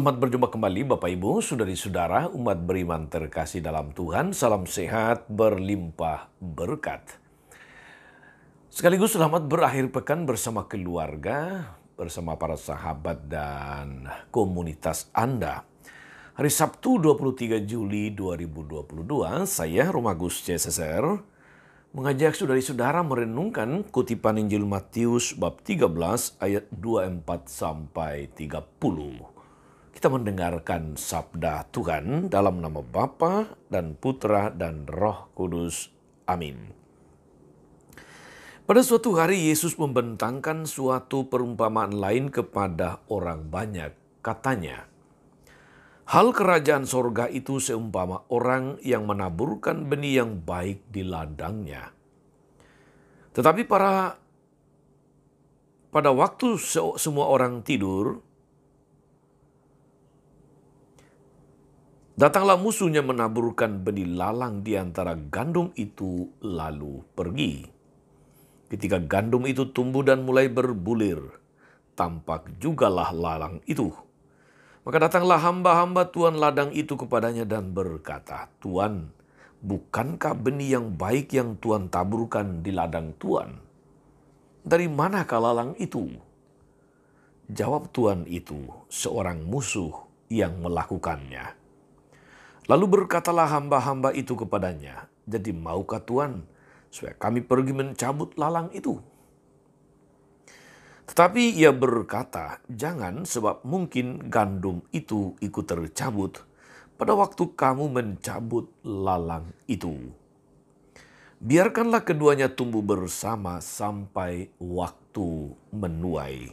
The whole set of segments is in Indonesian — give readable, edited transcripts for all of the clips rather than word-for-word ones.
Selamat berjumpa kembali Bapak Ibu, saudari-saudara, umat beriman terkasih dalam Tuhan. Salam sehat, berlimpah berkat. Sekaligus selamat berakhir pekan bersama keluarga, bersama para sahabat dan komunitas Anda. Hari Sabtu 23 Juli 2022, saya Romagus CSSR mengajak saudari-saudara merenungkan kutipan Injil Matius bab 13 ayat 24 sampai 30. Kita mendengarkan sabda Tuhan dalam nama Bapa dan Putra dan Roh Kudus. Amin. Pada suatu hari Yesus membentangkan suatu perumpamaan lain kepada orang banyak. Katanya, hal kerajaan sorga itu seumpama orang yang menaburkan benih yang baik di ladangnya. Tetapi pada waktu semua orang tidur, datanglah musuhnya menaburkan benih lalang di antara gandum itu lalu pergi. Ketika gandum itu tumbuh dan mulai berbulir, tampak jugalah lalang itu. Maka datanglah hamba-hamba Tuan ladang itu kepadanya dan berkata, Tuan, bukankah benih yang baik yang Tuan taburkan di ladang Tuan? Dari manakah lalang itu? Jawab Tuan itu, seorang musuh yang melakukannya. Lalu berkatalah hamba-hamba itu kepadanya, jadi maukah Tuan supaya kami pergi mencabut lalang itu? Tetapi ia berkata, jangan, sebab mungkin gandum itu ikut tercabut pada waktu kamu mencabut lalang itu. Biarkanlah keduanya tumbuh bersama sampai waktu menuai.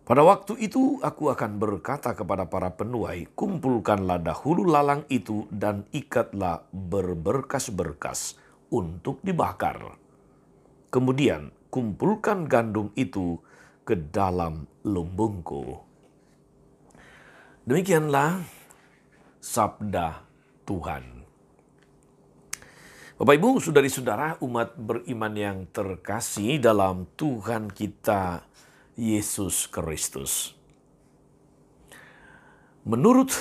Pada waktu itu aku akan berkata kepada para penuai, kumpulkanlah dahulu lalang itu dan ikatlah berberkas-berkas untuk dibakar. Kemudian kumpulkan gandum itu ke dalam lumbungku. Demikianlah sabda Tuhan. Bapak Ibu, saudari-saudara, umat beriman yang terkasih dalam Tuhan kita Yesus Kristus. Menurut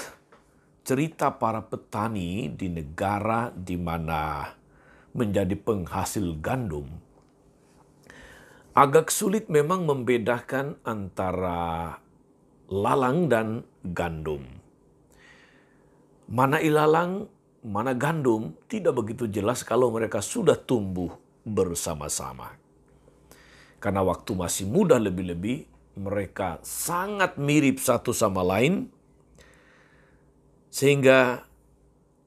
cerita para petani di negara di mana menjadi penghasil gandum, agak sulit memang membedakan antara lalang dan gandum. Mana ilalang, mana gandum tidak begitu jelas kalau mereka sudah tumbuh bersama-sama. Karena waktu masih muda lebih-lebih, mereka sangat mirip satu sama lain, sehingga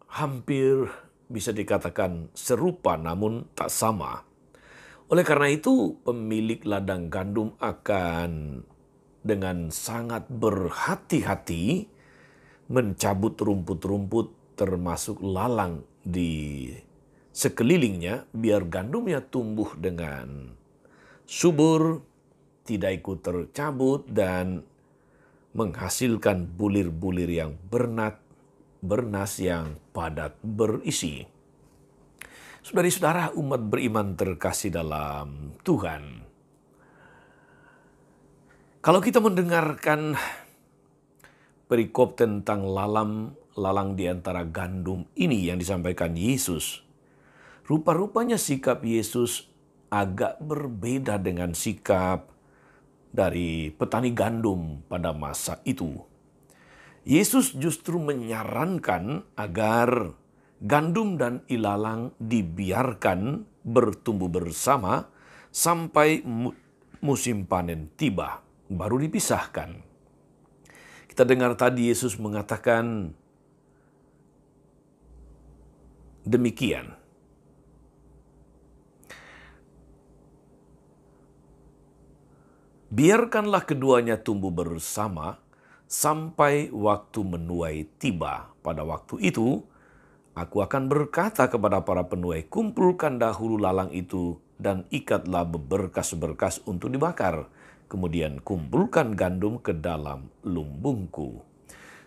hampir bisa dikatakan serupa namun tak sama. Oleh karena itu, pemilik ladang gandum akan dengan sangat berhati-hati mencabut rumput-rumput termasuk lalang di sekelilingnya, biar gandumnya tumbuh dengan subur, tidak ikut tercabut, dan menghasilkan bulir-bulir yang bernas yang padat berisi. Saudari-saudara, umat beriman terkasih dalam Tuhan. Kalau kita mendengarkan perikop tentang lalang di antara gandum ini yang disampaikan Yesus, rupa-rupanya sikap Yesus agak berbeda dengan sikap dari petani gandum pada masa itu. Yesus justru menyarankan agar gandum dan ilalang dibiarkan bertumbuh bersama sampai musim panen tiba, baru dipisahkan. Kita dengar tadi Yesus mengatakan demikian. Biarkanlah keduanya tumbuh bersama sampai waktu menuai tiba. Pada waktu itu, aku akan berkata kepada para penuai, kumpulkan dahulu lalang itu dan ikatlah berberkas-berkas untuk dibakar. Kemudian kumpulkan gandum ke dalam lumbungku.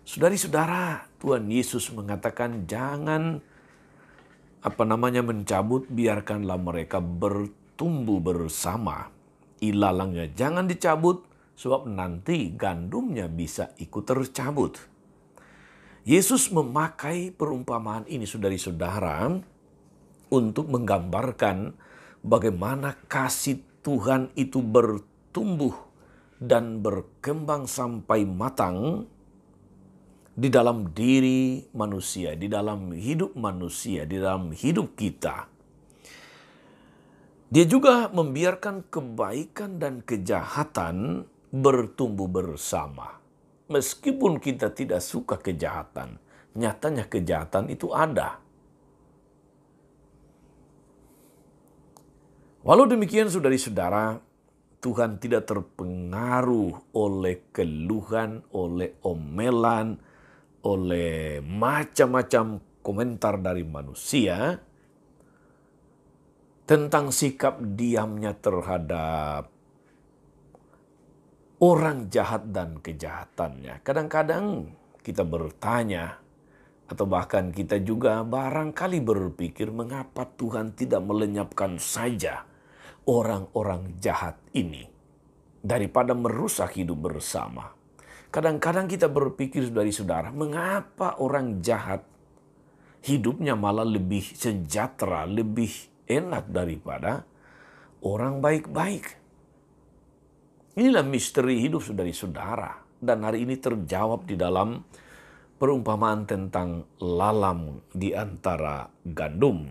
Saudari-saudara, Tuhan Yesus mengatakan jangan mencabut, biarkanlah mereka bertumbuh bersama. Ilalangnya jangan dicabut sebab nanti gandumnya bisa ikut tercabut. Yesus memakai perumpamaan ini, saudari-saudara, untuk menggambarkan bagaimana kasih Tuhan itu bertumbuh dan berkembang sampai matang di dalam diri manusia, di dalam hidup manusia, di dalam hidup kita. Dia juga membiarkan kebaikan dan kejahatan bertumbuh bersama. Meskipun kita tidak suka kejahatan, nyatanya kejahatan itu ada. Walau demikian, saudari-saudara, Tuhan tidak terpengaruh oleh keluhan, oleh omelan, oleh macam-macam komentar dari manusia tentang sikap diamnya terhadap orang jahat dan kejahatannya. Kadang-kadang kita bertanya, atau bahkan kita juga barangkali berpikir, mengapa Tuhan tidak melenyapkan saja orang-orang jahat ini daripada merusak hidup bersama. Kadang-kadang kita berpikir, saudari-saudara, mengapa orang jahat hidupnya malah lebih sejahtera, lebih enak daripada orang baik-baik. Inilah misteri hidup, saudari-saudara. Dan hari ini terjawab di dalam perumpamaan tentang lalam di antara gandum.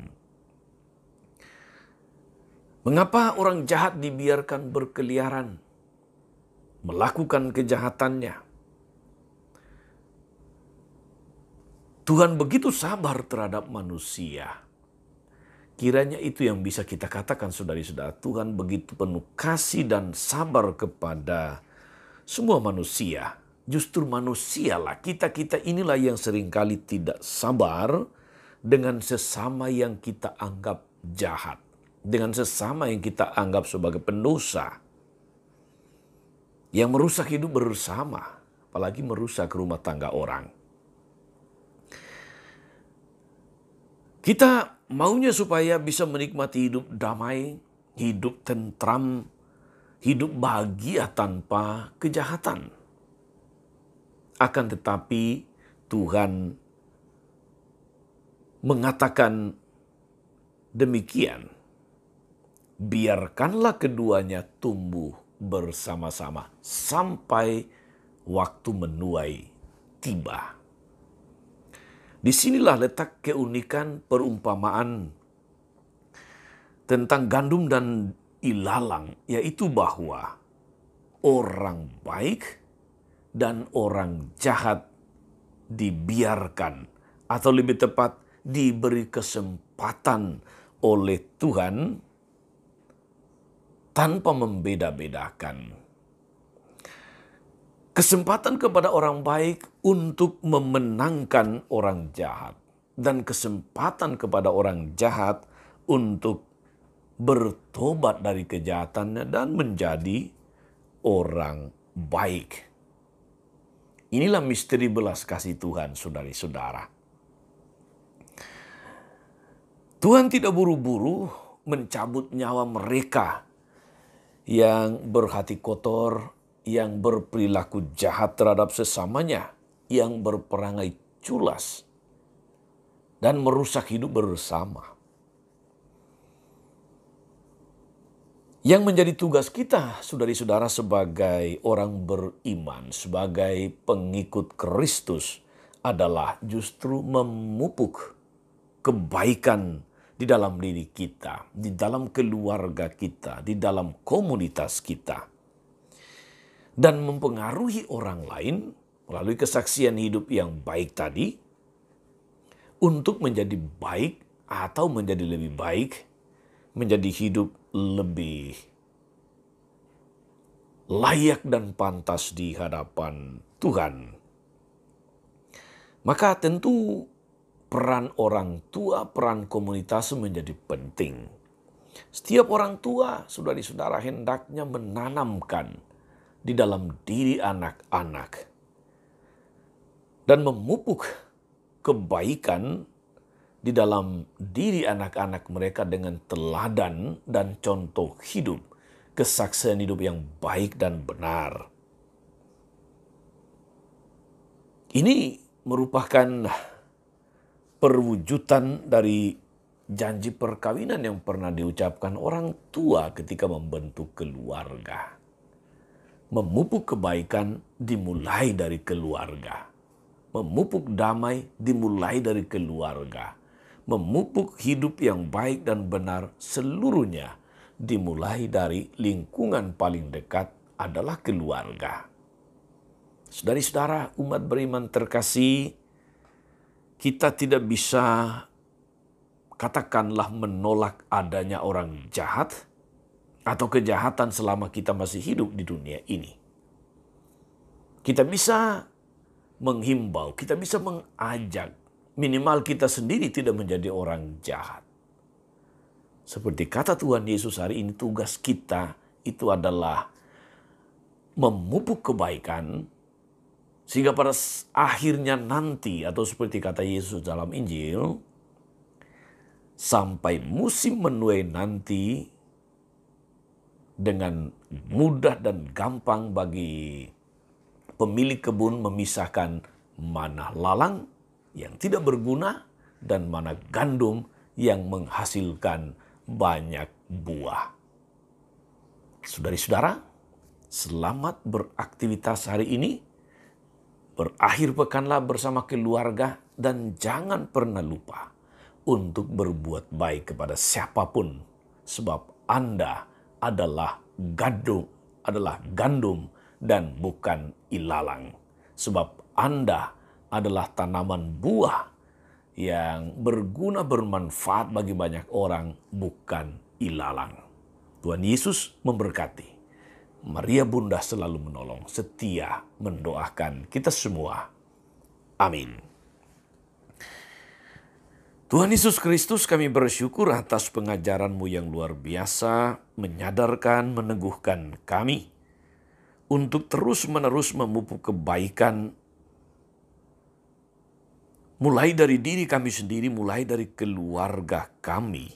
Mengapa orang jahat dibiarkan berkeliaran, melakukan kejahatannya? Tuhan begitu sabar terhadap manusia. Kiranya itu yang bisa kita katakan, saudari-saudara. Tuhan begitu penuh kasih dan sabar kepada semua manusia. Justru manusialah, kita-kita inilah yang seringkali tidak sabar dengan sesama yang kita anggap jahat, dengan sesama yang kita anggap sebagai pendosa, yang merusak hidup bersama, apalagi merusak rumah tangga orang. Kita maunya supaya bisa menikmati hidup damai, hidup tentram, hidup bahagia tanpa kejahatan. Akan tetapi Tuhan mengatakan demikian. Biarkanlah keduanya tumbuh bersama-sama sampai waktu menuai tiba. Disinilah letak keunikan perumpamaan tentang gandum dan ilalang, yaitu bahwa orang baik dan orang jahat dibiarkan, atau lebih tepat diberi kesempatan oleh Tuhan tanpa membeda-bedakan. Kesempatan kepada orang baik untuk memenangkan orang jahat, dan kesempatan kepada orang jahat untuk bertobat dari kejahatannya dan menjadi orang baik. Inilah misteri belas kasih Tuhan, saudari-saudara. Tuhan tidak buru-buru mencabut nyawa mereka yang berhati kotor, yang berperilaku jahat terhadap sesamanya, yang berperangai culas, dan merusak hidup bersama. Yang menjadi tugas kita, saudari-saudara, sebagai orang beriman, sebagai pengikut Kristus, adalah justru memupuk kebaikan di dalam diri kita, di dalam keluarga kita, di dalam komunitas kita, dan mempengaruhi orang lain melalui kesaksian hidup yang baik tadi untuk menjadi baik atau menjadi lebih baik, menjadi hidup lebih layak dan pantas di hadapan Tuhan. Maka tentu peran orang tua, peran komunitas menjadi penting. Setiap orang tua, saudari-saudara, hendaknya menanamkan di dalam diri anak-anak dan memupuk kebaikan di dalam diri anak-anak mereka dengan teladan dan contoh hidup, kesaksian hidup yang baik dan benar. Ini merupakan perwujudan dari janji perkawinan yang pernah diucapkan orang tua ketika membentuk keluarga. Memupuk kebaikan dimulai dari keluarga. Memupuk damai dimulai dari keluarga. Memupuk hidup yang baik dan benar seluruhnya dimulai dari lingkungan paling dekat adalah keluarga. Saudara-saudara, umat beriman terkasih, kita tidak bisa katakanlah menolak adanya orang jahat atau kejahatan selama kita masih hidup di dunia ini. Kita bisa menghimbau, kita bisa mengajak, minimal kita sendiri tidak menjadi orang jahat. Seperti kata Tuhan Yesus hari ini, tugas kita itu adalah memupuk kebaikan, sehingga pada akhirnya nanti, atau seperti kata Yesus dalam Injil, sampai musim menuai nanti, dengan mudah dan gampang bagi pemilik kebun memisahkan mana lalang yang tidak berguna dan mana gandum yang menghasilkan banyak buah. Saudari-saudara, selamat beraktivitas hari ini. Berakhir pekanlah bersama keluarga dan jangan pernah lupa untuk berbuat baik kepada siapapun, sebab Anda adalah gandum dan bukan ilalang. Sebab Anda adalah tanaman buah yang berguna bermanfaat bagi banyak orang, bukan ilalang. Tuhan Yesus memberkati. Maria Bunda selalu menolong, setia mendoakan kita semua. Amin. Tuhan Yesus Kristus, kami bersyukur atas pengajaran-Mu yang luar biasa, menyadarkan, meneguhkan kami untuk terus-menerus memupuk kebaikan, mulai dari diri kami sendiri, mulai dari keluarga kami.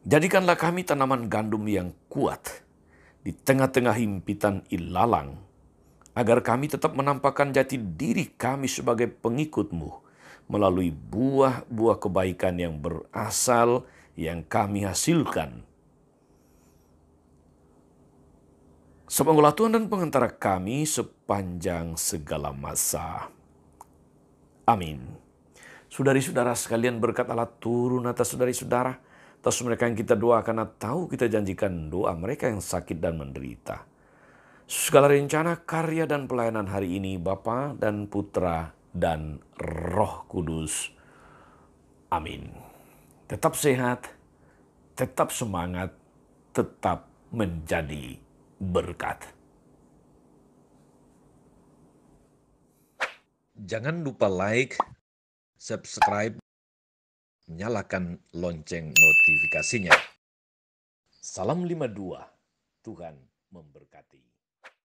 Jadikanlah kami tanaman gandum yang kuat di tengah-tengah himpitan ilalang, agar kami tetap menampakkan jati diri kami sebagai pengikut-Mu, melalui buah-buah kebaikan yang berasal yang kami hasilkan. Sepanggulah Tuhan dan pengantara kami sepanjang segala masa. Amin. Saudari-saudara sekalian, berkat Allah turun atas saudari-saudara, atas mereka yang kita doakan atau kita janjikan doa mereka yang sakit dan menderita. Segala rencana, karya, dan pelayanan hari ini, Bapa dan Putra dan Roh Kudus. Amin. Tetap sehat, tetap semangat, tetap menjadi berkat. Jangan lupa like, subscribe, nyalakan lonceng notifikasinya. Salam 52, Tuhan memberkati.